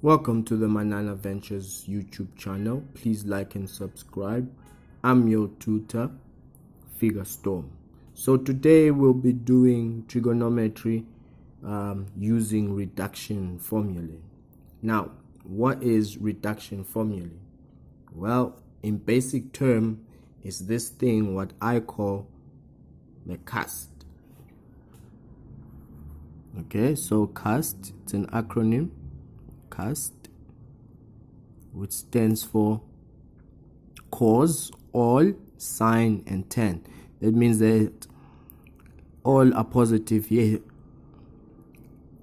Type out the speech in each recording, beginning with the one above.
Welcome to the Manana Ventures YouTube channel. Please like and subscribe. I'm your tutor, Figure Storm. So today we'll be doing trigonometry using reduction formulae. Now, what is reduction formulae? Well, in basic term, is this thing what I call the cast. Okay, so cast, it's an acronym. Cast, which stands for cos, all, sine, and tan. That means that all are positive here.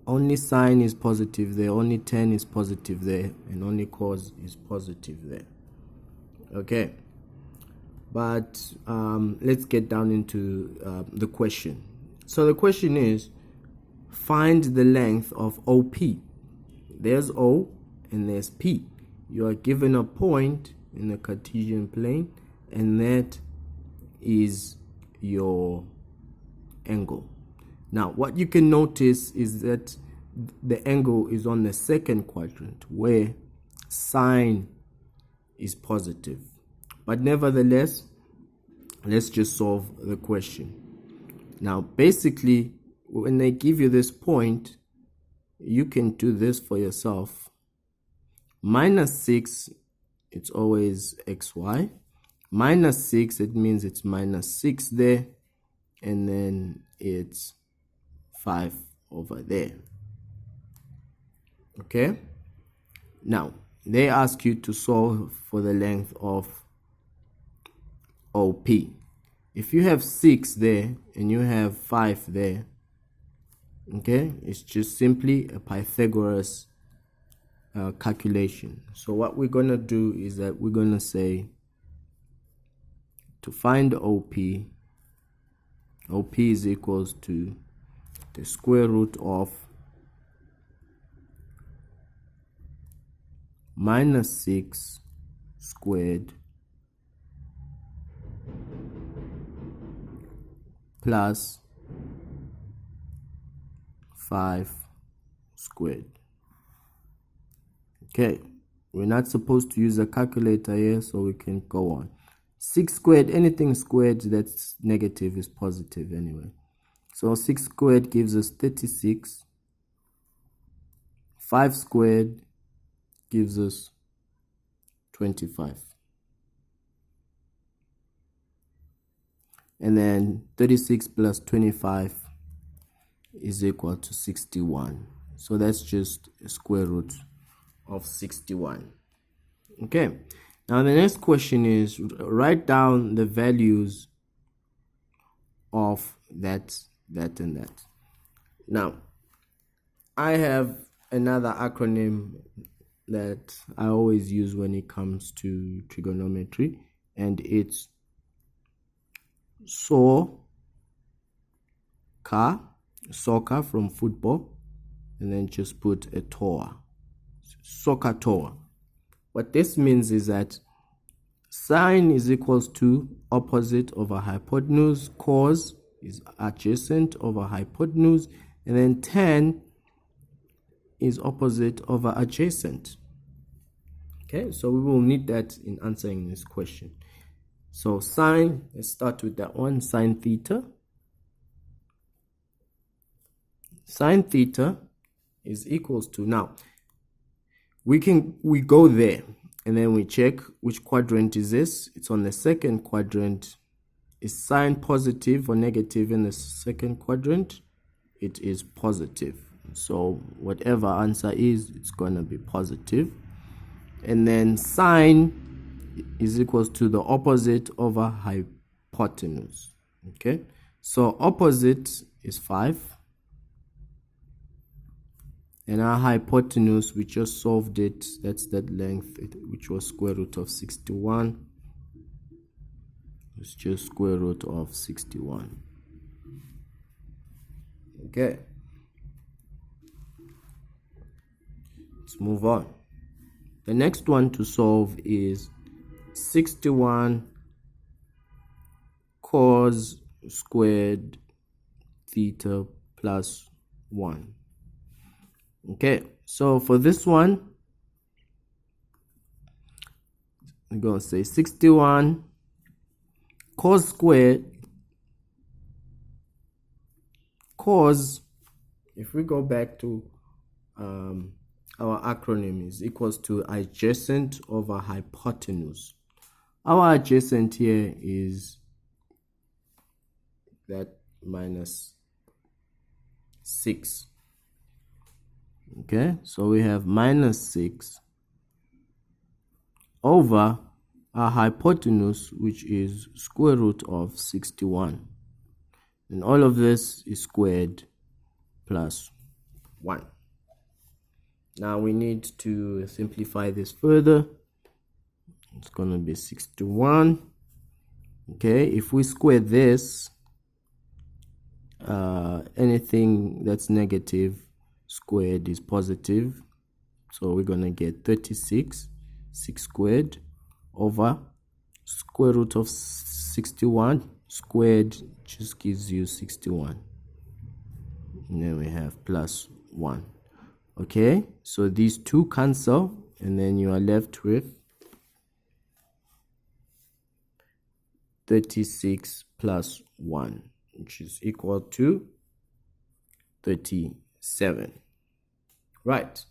Only sine is positive there, only tan is positive there, and only cos is positive there. Okay, but let's get down into the question. So the question is, find the length of OP. There's O and there's P. You are given a point in the Cartesian plane, and that is your angle. Now, what you can notice is that the angle is on the second quadrant, where sine is positive. But nevertheless, let's just solve the question. Now, basically, when they give you this point, you can do this for yourself. Minus 6, it's always xy. Minus 6, it means it's minus 6 there, and then it's 5 over there. Okay? Now, they ask you to solve for the length of OP. If you have 6 there and you have 5 there, okay, it's just simply a Pythagoras calculation. So what we're going to do is that we're going to say, to find OP is equals to the square root of minus 6 squared plus 5 squared. Okay, we're not supposed to use a calculator here, so we can go on. 6 squared, anything squared that's negative is positive anyway. So 6 squared gives us 36. 5 squared gives us 25. And then 36 plus 25 is equal to 61. So that's just a square root of 61. Okay, now the next question is, write down the values of that, and that. Now, I have another acronym that I always use when it comes to trigonometry, and it's soccer from football, and then just put a Tor, soccer Tor. What this means is that sine is equals to opposite over hypotenuse, cos is adjacent over hypotenuse, and then tan is opposite over adjacent. Okay, so we will need that in answering this question. So sine, let's start with that one, sine theta. Sine theta is equals to, now we go there and then we check which quadrant is this. It's on the second quadrant. Is sine positive or negative in the second quadrant? It is positive. So whatever answer is, it's gonna be positive. And then sine is equals to the opposite over hypotenuse. Okay, so opposite is 5. And our hypotenuse, we just solved it. That's that length, which was square root of 61. It's just square root of 61. Okay. Let's move on. The next one to solve is 61 cos squared theta plus 1. Okay, so for this one, we're going to say 61 cos squared. Cos, if we go back to our acronym, is equals to adjacent over hypotenuse. Our adjacent here is that minus 6. Okay, so we have minus 6 over our hypotenuse, which is square root of 61. And all of this is squared plus 1. Now we need to simplify this further. It's going to be 61. Okay, if we square this, anything that's negative squared is positive. So we're going to get 36, 6 squared, over square root of 61 squared just gives you 61. And then we have plus 1. Okay, so these two cancel, and then you are left with 36 plus 1, which is equal to 37. Right,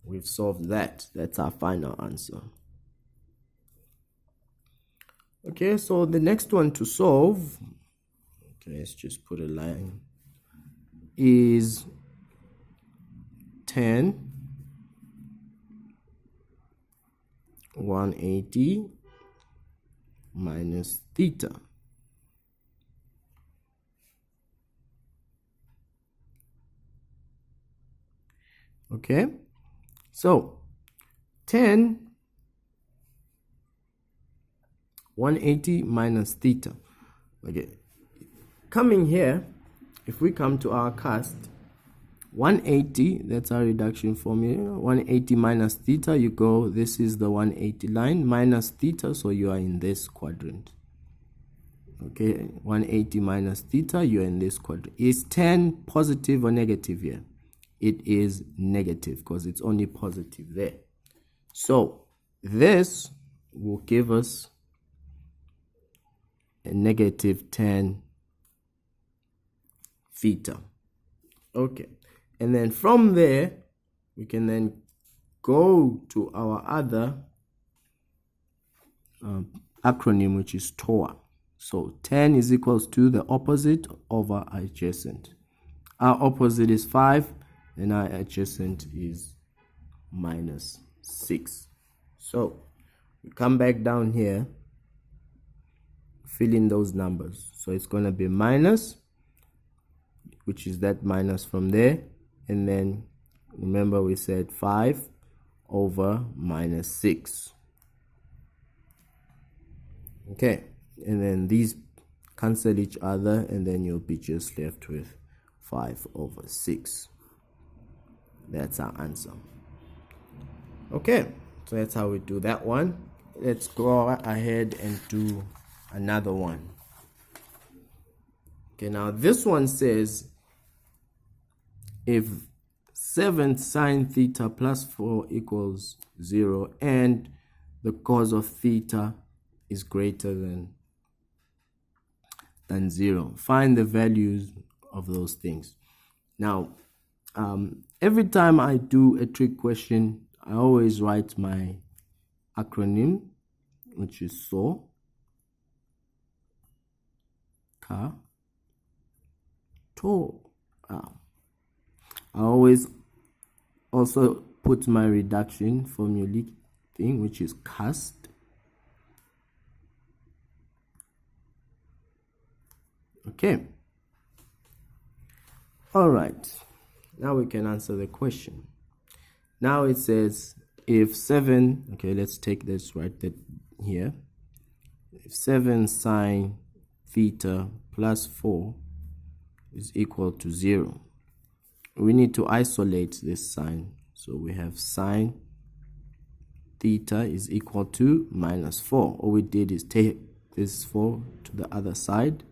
we've solved that. That's our final answer. Okay, so the next one to solve, okay, let's just put a line, is 10 180 minus theta. Okay, so 10 180 minus theta. Okay, coming here, if we come to our cast, 180, that's our reduction formula. 180 minus theta, you go, this is the 180 line, minus theta, so you are in this quadrant. Okay, 180 minus theta, you are in this quadrant. Is 10 positive or negative here? It is negative because it's only positive there. So this will give us a negative 10 theta. Okay, and then from there we can then go to our other acronym, which is TOA. So 10 is equals to the opposite over adjacent. Our opposite is 5 and our adjacent is minus 6. So we come back down here, fill in those numbers. So it's going to be minus, which is that minus from there, and then remember we said 5 over minus 6. Okay, and then these cancel each other, and then you'll be just left with 5 over 6. That's our answer. Okay, so that's how we do that one. Let's go ahead and do another one. Okay, now this one says if 7 sine theta plus 4 equals 0 and the cos of theta is greater than 0, find the values of those things. Now, every time I do a trig question, I always write my acronym, which is SO, Ka, To. I always also put my reduction formula thing, which is cast. Okay. All right. Now we can answer the question. Now it says if 7, okay, let's take this right here. If 7 sine theta plus 4 is equal to 0, we need to isolate this sign. So we have sine theta is equal to minus 4. All we did is take this 4 to the other side,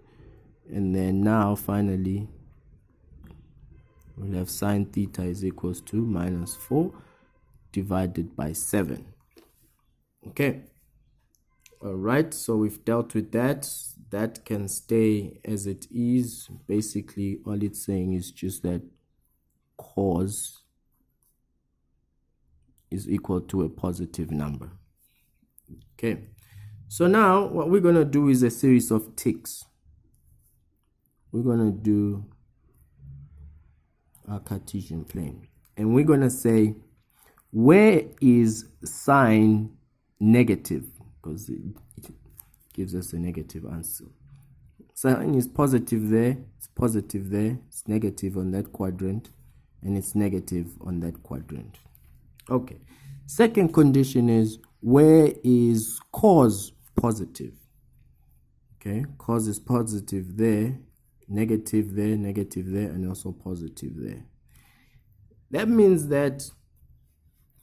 and then now finally we'll have sine theta is equals to minus 4 divided by 7. Okay, All right, so we've dealt with that. That can stay as it is. Basically, all it's saying is just that cos is equal to a positive number. Okay, so now what we're going to do is a series of ticks. We're going to do our Cartesian plane. And we're going to say, where is sine negative? Because it gives us a negative answer. Sine is positive there, it's positive there, it's negative on that quadrant, and it's negative on that quadrant. Okay. Second condition is, where is cos positive? Okay, cos is positive there, negative there, and also positive there. That means that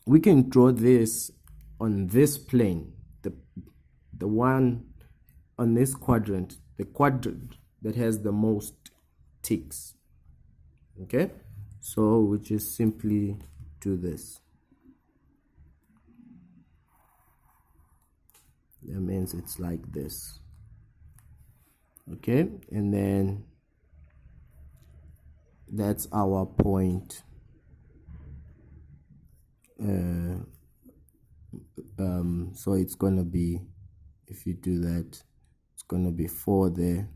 we can draw this on this plane, the one on this quadrant, the quadrant that has the most ticks. Okay, so we just simply do this. That means it's like this. Okay, and then that's our point. So it's gonna be, if you do that, it's gonna be 4 there,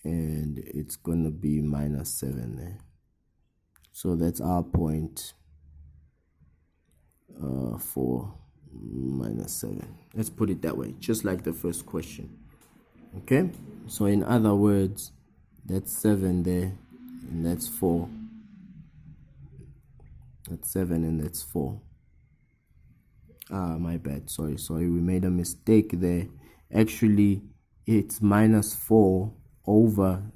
and it's gonna be -7 there. So that's our point. 4 -7. Let's put it that way, just like the first question. Okay, so in other words, that's 7 there, and that's 4. That's 7 and that's 4. My bad, sorry, we made a mistake there. Actually, it's -4 over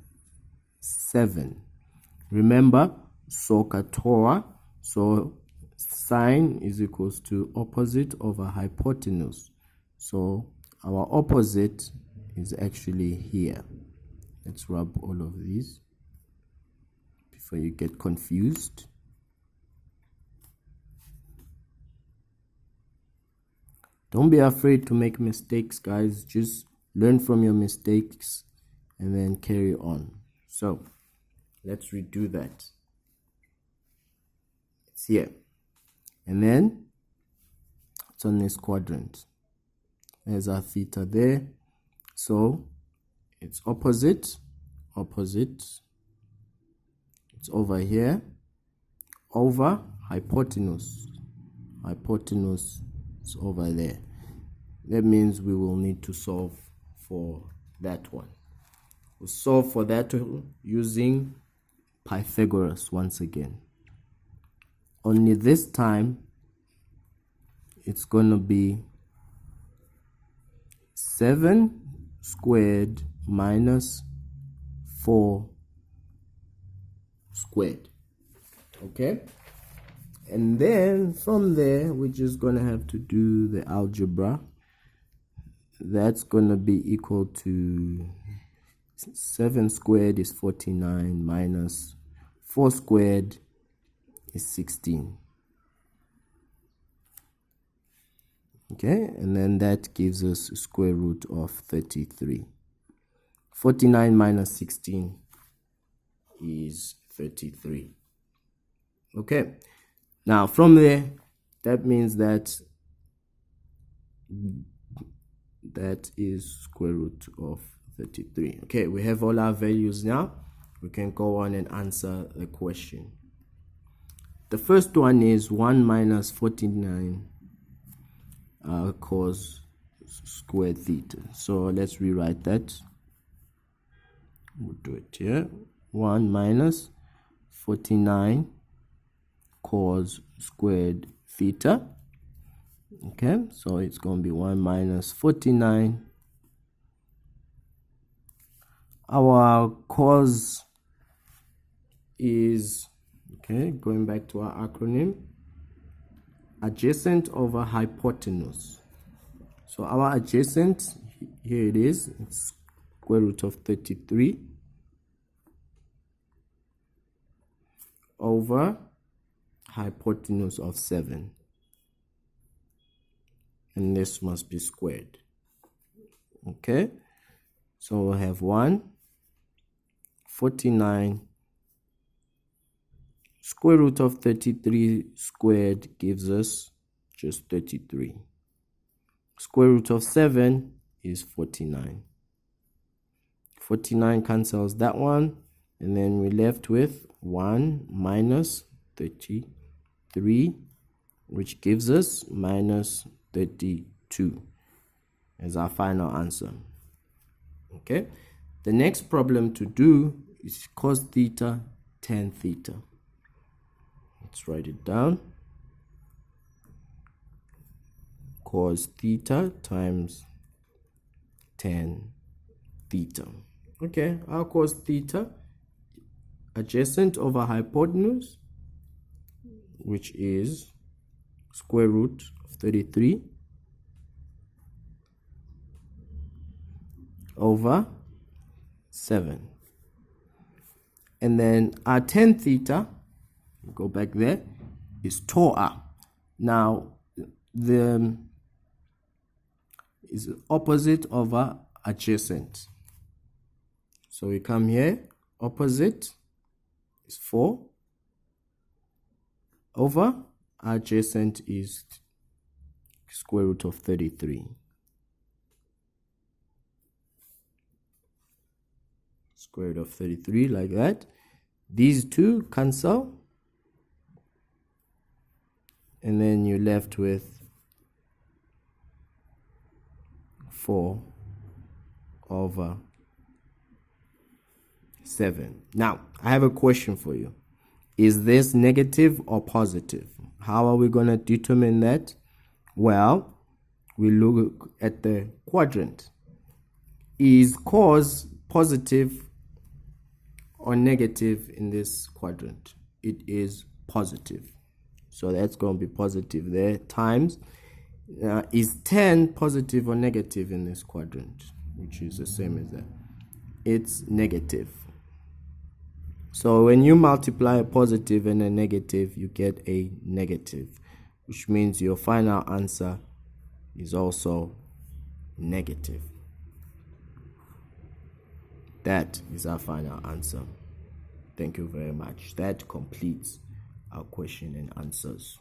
7. Remember, SOHCAHTOA, so sine is equals to opposite over hypotenuse. So our opposite is actually here. Let's rub all of these before you get confused. Don't be afraid to make mistakes, guys. Just learn from your mistakes and then carry on. So let's redo that. It's here. And then it's on this quadrant. There's our theta there. So it's opposite. It's over here. Over hypotenuse. Hypotenuse is over there. That means we will need to solve for that one. We'll solve for that using Pythagoras once again. Only this time it's going to be 7 squared minus 4 squared. Okay? And then from there, we're just going to have to do the algebra. That's going to be equal to 7 squared is 49 minus 4 squared is 16. Okay, and then that gives us a square root of 33. 49 minus 16 is 33. Okay, now from there, that means that is square root of 33. Okay, we have all our values now. We can go on and answer the question. The first one is 1 minus 49 cos squared theta. So let's rewrite that. We'll do it here. 1 minus 49 cos squared theta. Okay, so it's going to be 1 minus 49. Our cos is, okay, going back to our acronym, adjacent over hypotenuse. So our adjacent, here it is, it's square root of 33 over hypotenuse of 7. And this must be squared. Okay, so we'll have 149 square root of 33 squared gives us just 33. Square root of 7 is 49. 49 cancels that one, and then we're left with 1 minus 33, which gives us minus 32 as our final answer. Okay, the next problem to do is cos theta tan theta. Let's write it down. Cos theta times tan theta. Okay, our cos theta, adjacent over hypotenuse, which is square root of 33 over 7. And then our tan theta, go back there, is TOA. Now, the is opposite over adjacent. So we come here, opposite is 4 over adjacent is square root of 33. Square root of 33 like that. These two cancel, and then you're left with 4 over 7. Now, I have a question for you. Is this negative or positive? How are we going to determine that? Well, we look at the quadrant. Is cos positive or negative in this quadrant? It is positive. So that's going to be positive there, times. Is tan positive or negative in this quadrant? Which is the same as that. It's negative. So when you multiply a positive and a negative, you get a negative, which means your final answer is also negative. That is our final answer. Thank you very much. That completes our question and answers.